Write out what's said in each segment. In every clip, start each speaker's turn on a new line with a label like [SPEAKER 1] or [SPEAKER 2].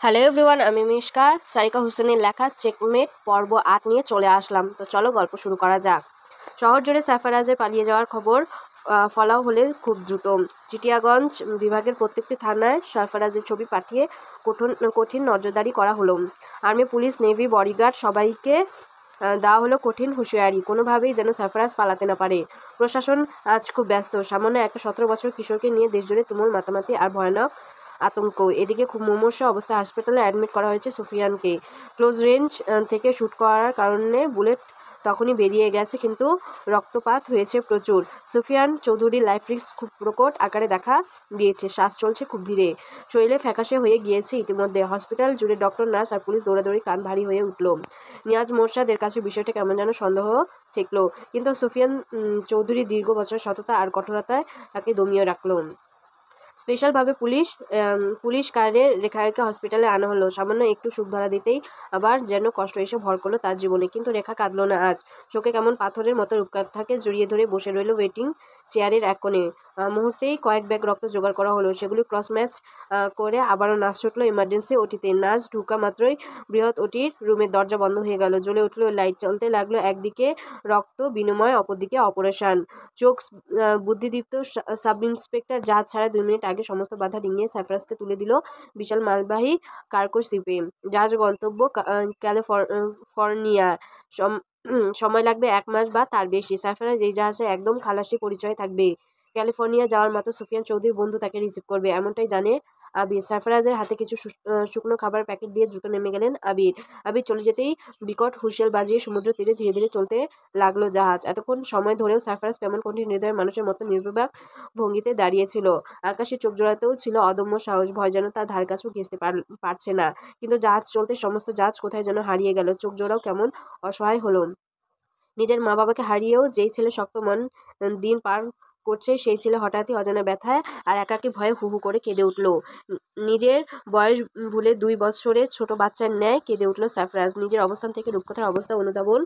[SPEAKER 1] Hello everyone, আমি মিশকা। সারিকা হোসেনের লেখা চেকমেট পর্ব ৮ নিয়ে চলে আসলাম। তো চলো গল্প শুরু করা যাক। শহর জুড়ে সারফারাজের পালিয়ে যাওয়ার খবর ফলাও হলে খুব দ্রুত। চিটিয়াগঞ্জ বিভাগের প্রত্যেকটি থানায় সারফারাজের ছবি পাঠিয়ে কঠিন নজরদারি করা হলো। আর্মি, পুলিশ, নেভি, বডিগার্ড সবাইকে দেওয়া হলো কঠিন হুঁশিয়ারি, কোনোভাবেই যেন সারফারাজ পালাতে না পারে। প্রশাসন আজ খুব ব্যস্ত। সামান্য একটা 17 বছর কিশোরকে নিয়ে দেশজুড়ে তুমুল মাতামাতি আর ভয়ানক আতঙ্ক। এদিকে খুব মুমূর্ষু অবস্থায় হাসপাতালে অ্যাডমিট করা হয়েছে সুফিয়ানকে। ক্লোজ রেঞ্জ থেকে শ্যুট করার কারণে বুলেট তখনই বেরিয়ে গেছে, কিন্তু রক্তপাত হয়েছে প্রচুর। সুফিয়ান চৌধুরীর লাইফ রিস্ক খুব প্রকট আকারে দেখা দিয়েছে। শ্বাস চলছে খুব ধীরে, শরীরে ফ্যাকাশে হয়ে গিয়েছে ইতিমধ্যে। হসপিটাল জুড়ে ডক্টর, নার্স আর পুলিশ দৌড়াদৌড়ি, কান ভারী হয়ে উঠল। নিয়াজ মোরশাদের কাছে বিষয়টা কেমন যেন সন্দেহ ঠেকল, কিন্তু সুফিয়ান চৌধুরী দীর্ঘ বছর সততা আর কঠোরতায় তাকে দমিয়ে রাখল। স্পেশালভাবে পুলিশ কারে রেখাকে হসপিটালে আনা হলো। সামান্য একটু সুখ ধরা দিতেই আবার যেন কষ্ট এসে ভর করলো তার জীবনে। কিন্তু রেখা কাঁদলো না আজ। চোখে কেমন পাথরের মতো রূপকথাকে জড়িয়ে ধরে বসে রইল ওয়েটিং চেয়ারের এক কোণে। মুহূর্তেই কয়েক ব্যাগ রক্ত জোগাড় করা হলো। সেগুলি ক্রস ম্যাচ করে আবারও নার্স ছুটলো ইমার্জেন্সি ওটিতে। নার্স ঢুকা মাত্রই বৃহৎ ওটির রুমের দরজা বন্ধ হয়ে গেল। জ্বলে উঠলো লাইট, চলতে লাগলো একদিকে রক্ত বিনিময়, অপরদিকে অপারেশন। চোখ বুদ্ধিদীপ্ত সাব ইন্সপেক্টর জাহাজ ছাড়া 2 মিনিট আগে সমস্ত বাধা ডিঙিয়ে সাইপ্রাসকে তুলে দিল বিশাল মালবাহী কার্গো শিপে। জাহাজ গন্তব্য ক্যালিফোর্নিয়া। সময় লাগবে 1 মাস বা তার বেশি। সাইপ্রাস এই জাহাজে একদম খালাসি পরিচয় থাকবে। ক্যালিফোর্নিয়া যাওয়ার মতো সুফিয়ান চৌধুরীর বন্ধু তাকে রিসিভ করবে, এমনটাই জানে আবির। সারফারাজের হাতে কিছু শুকনো খাবার প্যাকেট দিয়ে দ্রুত নেমে গেলেন আবির। আবির চলে যেতেই বিকট হুইসেল বাজিয়ে সমুদ্র তীরে ধীরে ধীরে চলতে লাগলো জাহাজ। এতক্ষণ সময় ধরেও সারফারাজ কেমন কঠিন হৃদয়ের মানুষের মতো নির্বিবাক ভঙ্গিতে দাঁড়িয়েছিল। আকাশে চোখ জোড়াতেও ছিল অদম্য সাহস। ভয় যেন তার ধার কাছেও ঘেঁষতে পারছে না। কিন্তু জাহাজ চলতে সমস্ত জাহাজ কোথায় যেন হারিয়ে গেল। চোখ জোড়াও কেমন অসহায় হলো। নিজের মা বাবাকে হারিয়েও যেই ছেলে শক্ত মন দিন পার করছে, সেই ছেলে হঠাৎই অজানা ব্যথায় আর একাকী ভয়ে হু হু করে কেঁদে উঠল। নিজের বয়স ভুলে 2 বছরের ছোট বাচ্চার ন্যায় কেঁদে উঠল সারফারাজ। নিজের অবস্থান থেকে রূপকথার অবস্থা অনুধাবন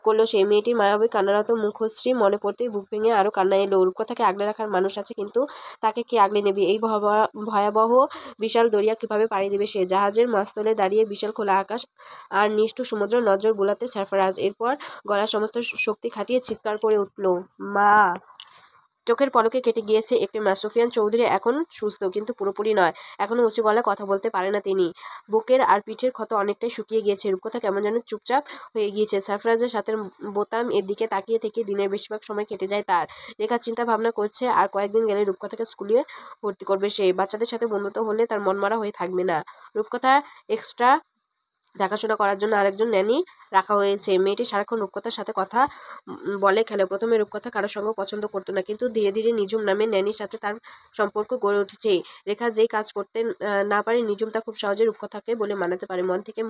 [SPEAKER 1] করলো সে। মেয়েটির মায়াবী কান্নারত মুখশ্রী মনে পড়তেই বুক ভেঙে আরো কান্না এলো। রূপকথাকে আগলে রাখার মানুষ আছে, কিন্তু তাকে কে আগলে নেবে? এই ভয়াবহ বিশাল দরিয়া কিভাবে পাড়ি দেবে সে? জাহাজের মাঝতলে দাঁড়িয়ে বিশাল খোলা আকাশ আর নিষ্ঠুর সমুদ্র নজর বোলাতে সারফারাজ। এরপর গলার সমস্ত শক্তি খাটিয়ে চিৎকার করে উঠল, মা! চোখের পলকে কেটে গিয়েছে একটি মাস। সুফিয়ান চৌধুরী এখন সুস্থ, কিন্তু পুরোপুরি নয়। এখনো উঁচু গলায় কথা বলতে পারে না তিনি। বুকের আর পিঠের ক্ষত অনেকটাই শুকিয়ে গিয়েছে। রূপকথা কেমন যেন চুপচাপ হয়ে গিয়েছে। সারফারাজের সাথে বোতাম এর দিকে তাকিয়ে থেকে দিনের বেশিরভাগ সময় কেটে যায় তার। রেখা চিন্তা ভাবনা করছে আর কয়েকদিন গেলে রূপকথাকে স্কুলে ভর্তি করবে সে। বাচ্চাদের সাথে বন্ধুত্ব হলে তার মনমারা হয়ে থাকবে না। রূপকথা এক্সট্রা দেখাশোনা করার জন্য আরেকজন ন্যানি রাখা হয়েছে। মেয়েটি সারাক্ষণ রূপকথার সাথে কথা বলে, খেলে। প্রথমে রূপকথা কারোর সঙ্গে পছন্দ করতো না, কিন্তু ধীরে ধীরে নিঝুম নামের ন্যানির সাথে তার সম্পর্ক গড়ে উঠেছে। রেখা যেই কাজ করতে না পারে, নিঝুম তা খুব সহজে রূপকথাকে বলে মানাতে পারে। মন থেকে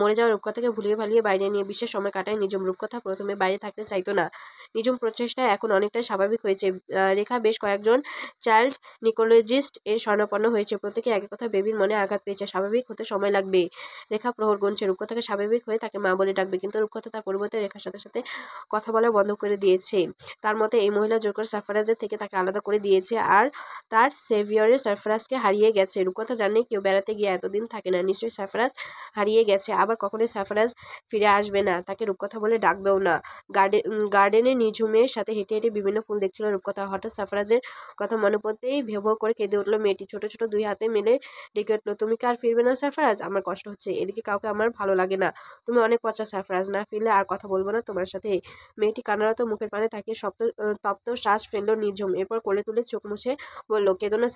[SPEAKER 1] মরে যাওয়া রূপকথাকে ভুলিয়ে ভালিয়ে বাইরে নিয়ে বিশ্বের সময় কাটায় নিঝুম। রূপকথা প্রথমে বাইরে থাকতে চাইতো না। নিঝুম প্রচেষ্টায় এখন অনেকটাই স্বাভাবিক হয়েছে। রেখা বেশ কয়েকজন চাইল্ড নিকোলজিস্ট এর শরণাপন্ন হয়েছে। প্রত্যেকে একই কথা, বেবির মনে আঘাত পেয়েছে, স্বাভাবিক হতে সময় লাগবে। রেখা প্রহর গুনছে, রূপকথাকে স্বাভাবিক হয়ে তাকে মা বলে ডাকবে, কিন্তু রূপকথা তার পরিবর্তে রেখার সাথে সাথে কথা বলা বন্ধ করে দিয়েছে। তার মতে এই মহিলা জোর করে সারফারাজের থেকে তাকে আলাদা করে দিয়েছে আর তার সেভিয়রের সারফারাজকে হারিয়ে গেছে। রূপকথা জানে কেউ বেড়াতে গিয়ে এতদিন থাকে না। নিশ্চয়ই সারফারাজ হারিয়ে গেছে। আবার কখনোই সারফারাজ ফিরে আসবে না, তাকে রূপকথা বলে ডাকবেও না। গার্ডেনে নিঝুমের সাথে হেঁটে হেঁটে বিভিন্ন ফুল দেখছিল রূপকথা। হঠাৎ সারফারাজের কথা মনে পড়তেই ভেউ ভেউ করে কেঁদে উঠলো মেয়েটি। ছোট ছোট 2 হাতে মেলে ডেকে উঠলো, তুমি কি আর ফিরবে না সারফারাজ? আমার কষ্ট হচ্ছে, এদিকে কাউকে আমার ভালো লাগে না। তুমি অনেক পচা সারফারাজ, না ফিরলে আর কথা বলবো না তোমার সাথে। মেয়েটি কান্নারত মুখের পানে তাকিয়ে তপ্ত শ্বাস ফেললো নিঝুম। এরপর কোলে তুলে চোখ মুছে বলল, কেঁদো না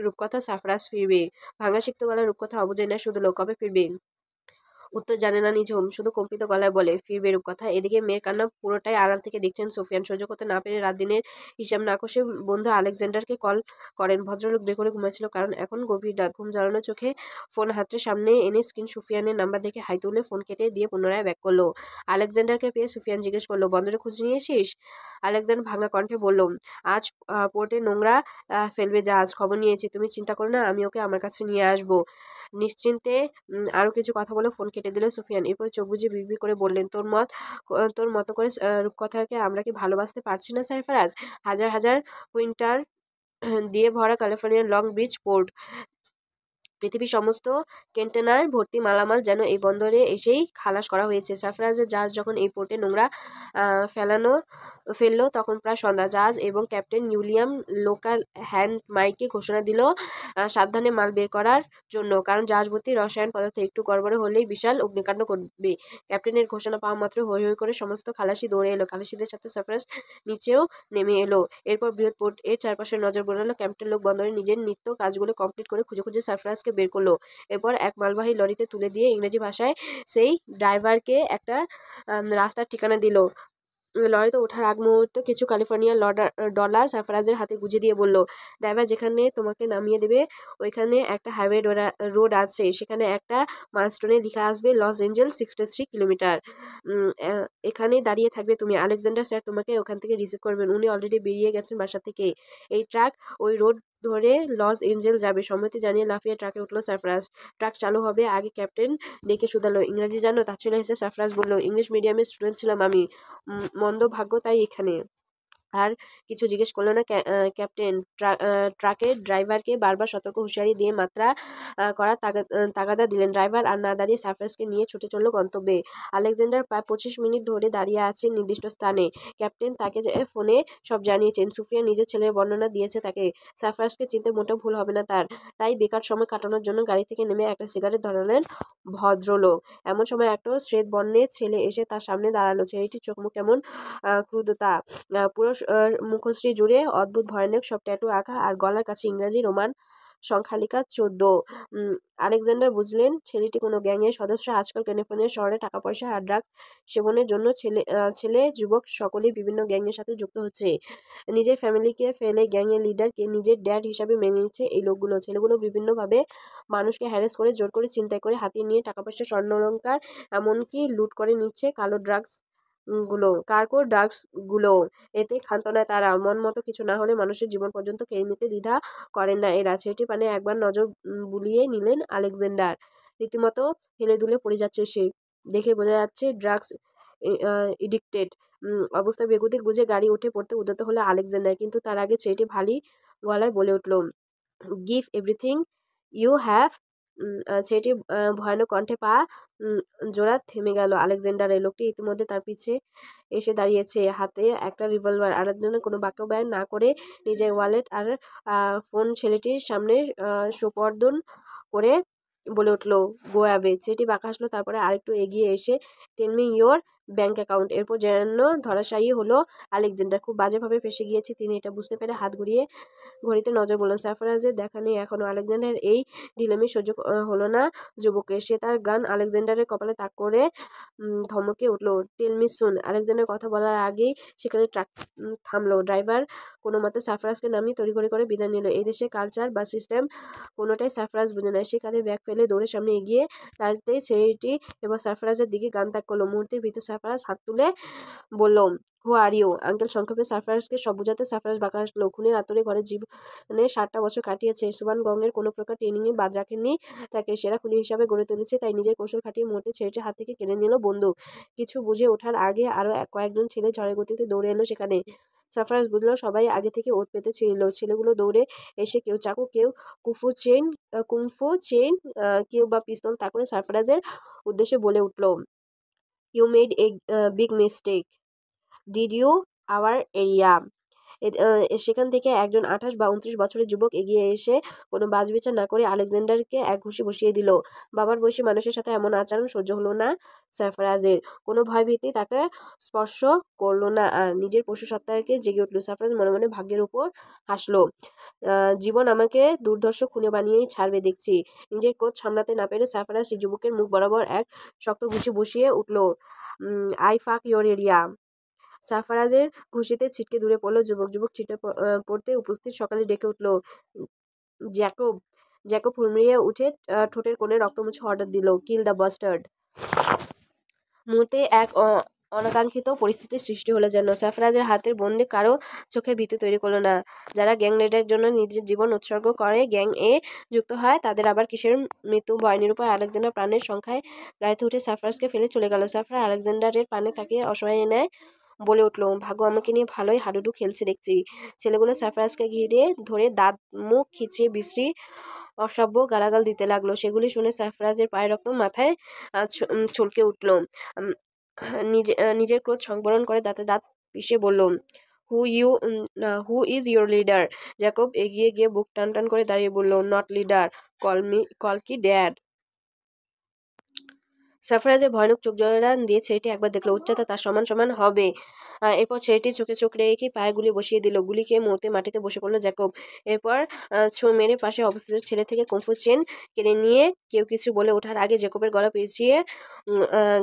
[SPEAKER 1] রূপকথা, সারফারাজ ফিরবে। ভাঙা সিক্ত গলায় রূপকথা অবুঝে না শুধু, কবে ফিরবে? উত্তর জানে না নিঝুম, শুধু কম্পিত গলায় বলে, ফিরবে রূপকথা। এদিকে মেয়ের কান্না পুরোটাই আড়াল থেকে দেখছেন সুফিয়ান। সহ্য করতে না পেরে রাত দিনের হিসাব না কষে বন্ধু আলেকজান্ডারকে কল করেন। ভদ্রলোক বেঘরে ঘুমাচ্ছিল, কারণ এখন গভীর রাত। ঘুম জড়ানো চোখে ফোন হাতের সামনে এনে স্ক্রিন সুফিয়ানের নাম্বার দেখে হাই তুলে ফোন কেটে দিয়ে পুনরায় ব্যাক করলো। আলেকজান্ডারকে পেয়ে সুফিয়ান জিজ্ঞেস করলো, বন্দরে খোঁজ নিয়েছিস? আলেকজান্ডার ভাঙা কণ্ঠে বলল, আজ পোর্টে নোংরা ফেলবে জাহাজ, খবর নিয়েছি। তুমি চিন্তা করো না, আমি ওকে আমার কাছে নিয়ে আসবো। নিশ্চিন্তে আরো কিছু কথা বলে ফোন কেটে দিল সুফিয়ান। এরপর চোখ বুজে বিড়বিড় করে বললেন, তোর মতো করে রূপকথাকে আমরা কি ভালোবাসতে পারছি না সারফারাজ? হাজার হাজার কুইন্টাল দিয়ে ভরা ক্যালিফোর্নিয়ার লং বিচ পোর্ট, পৃথিবীর সমস্ত কন্টেনার ভর্তি মালামাল যেন এই বন্দরে এসেই খালাস করা হয়েছে। সারফারাজের জাহাজ যখন এই পোর্টে নোংরা ফেললো তখন প্রায় সন্ধ্যা। জাহাজ এবং ক্যাপ্টেন উইলিয়াম লোকাল হ্যান্ড মাইকে ঘোষণা দিল সাবধানে মাল বের করার জন্য, কারণ জাহাজ ভর্তি রসায়ন পদার্থ একটু গড়বড় হলেই বিশাল অগ্নিকাণ্ড করবে। ক্যাপ্টেনের ঘোষণা পাওয়া মাত্র হৈ হৈ করে সমস্ত খালাসি দৌড়ে এলো। খালাসিদের সাথে সারফারাজ নিচেও নেমে এলো। এরপর বৃহৎ পোর্ট এর চারপাশে নজর বোলালো। ক্যাপ্টেন লোক বন্দরে নিজের নিত্য কাজগুলো কমপ্লিট করে খুঁজে খুঁজে সারফারাজকে বের করলো। এরপর এক মালবাহী লরিতে তুলে দিয়ে ইংরেজি ভাষায় সেই ড্রাইভারকে একটা রাস্তার ঠিকানা দিল। লরিতে ওঠার আগ মুহূর্তে কিছু ক্যালিফোর্নিয়া ডলার সারফারাজের হাতে গুঁজে দিয়ে বলল, ড্রাইভার যেখানে তোমাকে নামিয়ে দেবে ওইখানে একটা হাইওয়ে রোড আছে, সেখানে একটা মাইলস্টোনে লেখা আসবে লস এঞ্জেলস 63 কিলোমিটার। এখানেই দাঁড়িয়ে থাকবে তুমি। আলেকজান্ডার স্যার তোমাকে ওখান থেকে রিসিভ করবেন। উনি অলরেডি বেরিয়ে গেছেন বাসা থেকে। এই ট্রাক ওই রোড ধরে লস এঞ্জেল যাবে। সম্মতি জানিয়ে লাফিয়ে ট্রাকে উঠলো সারফারাজ। ট্রাক চালু হবে আগে ক্যাপ্টেন ডেকে শুধালো, ইংরেজি জানো? তাচ্ছিল্য হেসে সারফারাজ বলল, ইংলিশ মিডিয়ামের স্টুডেন্ট ছিলাম আমি, মন্দ ভাগ্য তাই এখানে। আর কিছু জিজ্ঞেস করলো না ক্যাপ্টেন। ট্রাকের ড্রাইভারকে বারবার সতর্ক হুঁশিয়ারি দিয়ে মাত্রা করার তাগাদা দিলেন। ড্রাইভার আর না দাঁড়িয়ে সারফারাজকে নিয়ে ছুটে চলল গন্তব্যে। আলেকজান্ডার প্রায় 25 মিনিট ধরে দাঁড়িয়ে আছেন নির্দিষ্ট স্থানে। ক্যাপ্টেন তাকে ফোনে সব জানিয়েছেন। সুফিয়া নিজের ছেলের বর্ণনা দিয়েছে তাকে। সারফারাজকে চিনতে মোটেও ভুল হবে না তার। তাই বেকার সময় কাটানোর জন্য গাড়ি থেকে নেমে একটা সিগারেট ধরালেন ভদ্রলোক। এমন সময় একটা শ্বেত বর্ণের ছেলে এসে তার সামনে দাঁড়ালো। ছেলেটির চোখ মুখ কেমন ক্রুদ্ধতা, পুরো মুখশ্রী জুড়ে অদ্ভুত ভয়ানক সব ট্যাটু আঁকা, আর গলার কাছে ইংরাজি রোমান সংখ্যালিকা 14। আলেকজান্ডার বুঝলেন ছেলেটি কোনো গ্যাংয়ের সদস্য। আজকাল ক্যালিফোর্নিয়া শহরে টাকা পয়সা আর ড্রাগস সেবনের জন্য ছেলে যুবক সকলেই বিভিন্ন গ্যাংয়ের সাথে যুক্ত হচ্ছে। নিজের ফ্যামিলিকে ফেলে গ্যাংয়ের লিডারকে নিজের ড্যাড হিসাবে মেনে নিচ্ছে এই লোকগুলো। ছেলেগুলো বিভিন্নভাবে মানুষকে হ্যারেস করে, জোর করে ছিনতাই করে, হাতিয়ে নিয়ে টাকা পয়সা, স্বর্ণালংকার, এমনকি লুট করে নিচ্ছে কার্গো ড্রাগস গুলো। এতে ক্ষান্ত নয় তারা। মন মতো কিছু না হলে মানুষের জীবন পর্যন্ত কেড়ে নিতে দ্বিধা করেন না এরা। ছেলেটি পানে একবার নজর বুলিয়ে নিলেন আলেকজান্ডার। রীতিমতো হেলে দুলে পড়ে যাচ্ছে সে। দেখে বোঝা যাচ্ছে ড্রাগস এডিক্টেড অবস্থায়। বেগতিক বুঝে গাড়ি উঠে পড়তে উদ্যত হলো আলেকজান্ডার, কিন্তু তার আগে ছেলেটি ভারী গলায় বলে উঠল, গিভ এভরিথিং ইউ হ্যাভ। ছেলেটি ভয়ানক কণ্ঠে পা জোড়া থেমে গেল আলেকজান্ডারের। লোকটি ইতিমধ্যে তার পিছে এসে দাঁড়িয়েছে, হাতে একটা রিভলভার। আলেকজান্ডার কোনো বাক্য ব্যয় না করে নিজের ওয়ালেট আর ফোন ছেলেটির সামনে সুপর্দন করে বলে উঠল, গো অ্যাওয়ে। ছেলেটি বাঁকা হাসলো, তারপরে আরেকটু এগিয়ে এসে, tell me your bank account. এরপর যেন ধরাশায়ী হলো আলেকজান্ডার। খুব বাজেভাবে ফেসে গিয়েছে তিনি, এটা বুঝতে পেরে হাত ঘুরিয়ে ঘড়িতে নজর বললেন। সারফারাজের দেখা নেই এখনো। আলেকজান্ডার এই ঢিলামি সহ্য হলো না যুবকের। সে তার গান আলেকজান্ডারের কপালে তাক করে ধমকে উঠল, টেল মি সুন। আলেকজান্ডার কথা বলার আগেই সেখানে ট্রাক থামলো। ড্রাইভার কোনো মতে সারফারাজকে নামিয়ে তড়িঘড়ি করে বিদায় নিল। এই দেশে কালচার বা সিস্টেম কোনোটাই সারফারাজ বুঝে নেয়। সে কাঁধে ব্যাগ ফেলে দৌড়ে সামনে এগিয়ে দাঁড়াতেই ছেলেটি এবার সারফারাজের দিকে গান ত্যাগ করলো। মুহূর্তের ভিতর সারফারাজ হাত তুলে বলল, হু আর ইউ আঙ্কেল। সংক্ষেপে সারফারাজকে সব বুঝাতে সারফারাজ বাঁকা হাসলো। খুনের আতরে ঘরে জীবনে 60টা বছর কাটিয়েছে। সুবান গংয়ের কোনো প্রকার ট্রেনিংয়ে বাদ রাখেননি তাকে। সেরা খুনি হিসাবে গড়ে তুলেছে, তাই নিজের কৌশল খাটিয়ে মুহূর্তে ছেলেটির হাত থেকে কেড়ে নিল বন্দুক। কিছু বুঝে ওঠার আগে আরো কয়েকজন ছেলে ঝড়ের গতিতে দৌড়ে এলো সেখানে। সারফারাজ বুঝলো সবাই আগে থেকে ওত পেতে ছিল। ছেলেগুলো দৌড়ে এসে কেউ চাকু, কেউ কুংফু চেইন, কেউ বা পিস্তল তাক করে সারফারাজের উদ্দেশ্যে বলে উঠল, you made a big mistake, did you our area. সেখান থেকে একজন 28 বা 29 বছরের যুবক এগিয়ে এসে কোনো বাছবিচার না করে আলেকজান্ডারকে এক ঘুষি বসিয়ে দিল। বাবার বয়সী মানুষের সাথে এমন আচরণ সহ্য হলো না সারফারাজের। কোনো ভয়ভীতি তাকে স্পর্শ করলো না, আর নিজের পশু সত্তাকে জেগে উঠল। সারফারাজ মনে মনে ভাগ্যের উপর হাসলো। জীবন আমাকে দুর্ধর্ষ খুনে বানিয়েই ছাড়বে দেখছি। নিজের ক্রোধ সামলাতে না পেরে সারফারাজ সেই যুবকের মুখ বরাবর এক শক্ত ঘুষি বসিয়ে উঠল, আই ফাক ইয়োর এরিয়া। সারফারাজের ঘুষিতে ছিটকে দূরে পড়লো যুবক। যুবক ছিটে পড়তে উপস্থিত সকালে ডেকে উঠল, জ্যাকব। জ্যাকব হুড়মুড়িয়ে উঠে ঠোঁটের কোণে রক্ত মুছে অর্ডার দিল, কিল দ্য বাস্টার্ড। মুহূর্তে এক অনাকাঙ্ক্ষিত পরিস্থিতির সৃষ্টি হলো যেন। সারফারাজের হাতের বন্দি কারো চোখে ভীতি তৈরি করলো না। যারা গ্যাং লিডারের জন্য নিজের জীবন উৎসর্গ করে গ্যাং এ যুক্ত হয়, তাদের আবার কিসের মৃত্যু ভয় নিরুপায় আলেকজান্ডার প্রাণের সংখ্যায় গাড়িতে উঠে সারফারাজকে ফেলে চলে গেল। সারফারাজ আলেকজান্ডারের পানে তাকিয়ে অসহায় নেয় বলে উঠল, ভাগ্য আমাকে নিয়ে ভালোই হাডুডু খেলছে দেখছি। ছেলেগুলো সারফারাজকে ঘিরে ধরে দাঁত মুখ খিচিয়ে বিশ্রী অসভ্য গালাগাল দিতে লাগলো। সেগুলি শুনে সারফারাজের পায়ের রক্ত মাথায় চলকে উঠল। নিজের ক্রোধ সংবরণ করে দাঁতে দাঁত পিষে বলল, who is your leader? Jacob এগিয়ে গিয়ে বুক টান টান করে দাঁড়িয়ে বলল, নট লিডার, কল কি ড্যাড। সারফারাজের ভয়ানক চোখ জোড়া দিয়ে ছেলেটি একবার দেখলো উচ্চতা তার সমান সমান হবে। এরপর ছেলেটি চোখে চোখ রেখে পায়ে গুলি বসিয়ে দিল। গুলি খেয়ে মুহূর্তে মাটিতে বসে পড়লো জ্যাকব। এরপর ছো মেরে পাশে অবস্থিত ছেলে থেকে কুম্ফু চেন কেড়ে নিয়ে কেউ কিছু বলে ওঠার আগে জ্যাকবের গলা পেঁচিয়ে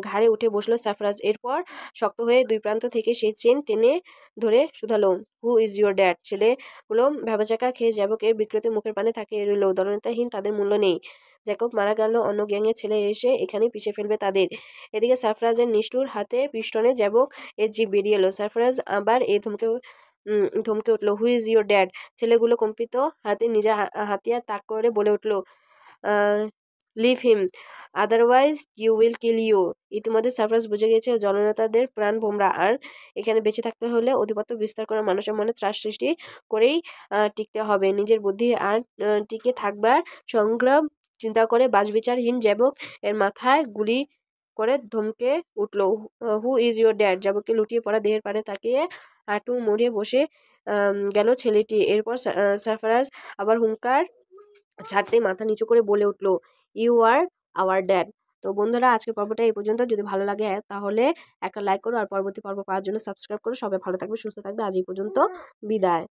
[SPEAKER 1] ঘাড়ে উঠে বসলো সারফারাজ। এরপর শক্ত হয়ে দুই প্রান্ত থেকে সেই চেন টেনে ধরে শুধালো, হু ইজ ইউর ড্যাড? ছেলেগুলো ভ্যাবাচাকা খেয়ে জ্যাকবের বিকৃত মুখের পানে তাকিয়ে রইল। দরদাহীন, তাদের মূল্য নেই। জ্যাকব মারা গেল, অন্য গ্যাংয়ের ছেলে এসে এখানেই পিষে ফেলবে তাদের। এদিকে সারফারাজের নিষ্ঠুর হাতে পিস্টনে জ্যাবক এর জিভ বেরিয়ে এলো। সারফারাজ আবার ধমকে উঠলো, হু ইজ ইউর ড্যাড? ছেলেগুলো কম্পিত হাতে নিজের হাতিয়ার তাক করে বলে উঠলো, leave him, otherwise you will kill you. ইতিমধ্যে সারফারাজ বুঝে গিয়েছে জননেতাদের প্রাণ ভোমরা, আর এখানে বেঁচে থাকতে হলে আধিপত্য বিস্তার করে মানুষের মনে ত্রাস সৃষ্টি করেই টিকতে হবে। নিজের বুদ্ধি আর টিকে থাকবার সংগ্রাম চিন্তা করে বাছবিচারহীন জ্যাবক এর মাথায় গুলি করে ধমকে উঠল, হু ইজ ইউর ড্যাড? জ্যাবককে লুটিয়ে পড়া দেহের পানে তাকিয়ে হাঁটু মুড়িয়ে বসে গেল ছেলেটি। এরপর সারফারাজ আবার হুঙ্কার ছাড়তেই মাথা নিচু করে বলে উঠল, ইউ আর আওয়ার ড্যাড। তো বন্ধুরা, আজকের পর্বটা এই পর্যন্ত। যদি ভালো লাগে তাহলে একটা লাইক করো, আর পরবর্তী পর্ব পাওয়ার জন্য সাবস্ক্রাইব করো। সবাই ভালো থাকবে, সুস্থ থাকবে। আজ এই পর্যন্ত, বিদায়।